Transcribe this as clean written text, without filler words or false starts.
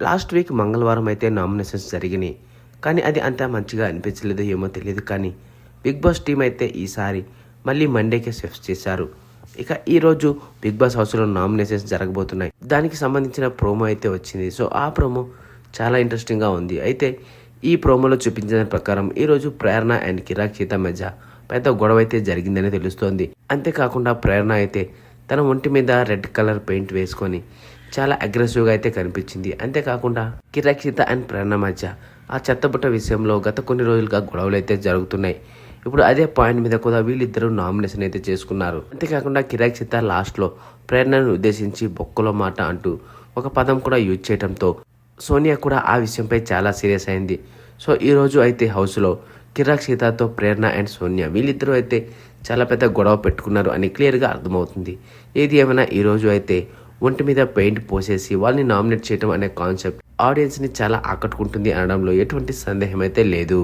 Last week మంగళవారం అయితే nominations జరిగినాయి. కానీ అది అంత మంచిగా అనిపించలేదు ఏమో తెలియదు. కానీ బిగ్ బాస్ టీం అయితే ఈసారి మళ్ళీ మండేకే షిఫ్ట్ చేశారు. ఇక ఈరోజు బిగ్ బాస్ హౌస్లో నామినేషన్స్ జరగబోతున్నాయి. దానికి సంబంధించిన ప్రోమో అయితే వచ్చింది. సో ఆ ప్రోమో చాలా ఇంట్రెస్టింగ్గా ఉంది. అయితే ఈ ప్రోమోలో చూపించిన ప్రకారం ఈరోజు ప్రేరణ అండ్ కిరాక్ సీత మధ్య పెద్ద గొడవ అయితే జరిగిందని తెలుస్తోంది. అంతేకాకుండా ప్రేరణ అయితే తన ఒంటి మీద రెడ్ కలర్ పెయింట్ వేసుకొని చాలా అగ్రెసివ్గా అయితే కనిపించింది. అంతేకాకుండా కిరాక్ సీత అండ్ ప్రేరణ మధ్య ఆ చెత్తబుట్ట విషయంలో గత కొన్ని రోజులుగా గొడవలు అయితే జరుగుతున్నాయి. ఇప్పుడు అదే పాయింట్ మీద కూడా వీళ్ళిద్దరూ నామినేషన్ అయితే చేసుకున్నారు. అంతేకాకుండా కిరాక్ సీత లాస్ట్లో ప్రేరణను ఉద్దేశించి బొక్కలో మాట అంటూ ఒక పదం కూడా యూజ్ చేయడంతో సోనియా కూడా ఆ విషయంపై చాలా సీరియస్ అయింది. సో ఈరోజు అయితే హౌస్లో కిరాక్ సీతతో ప్రేరణ అండ్ సోనియా వీళ్ళిద్దరూ అయితే చాలా పెద్ద గొడవ పెట్టుకున్నారు అని క్లియర్గా అర్థమవుతుంది. ఏది ఏమైనా ఈరోజు అయితే ఒంటి మీద పెయింట్ పోసేసి వాళ్ళని నామినేట్ చేయడం అనే కాన్సెప్ట్ ఆడియన్స్ని చాలా ఆకట్టుకుంటుంది అనడంలో ఎటువంటి సందేహం అయితే లేదు.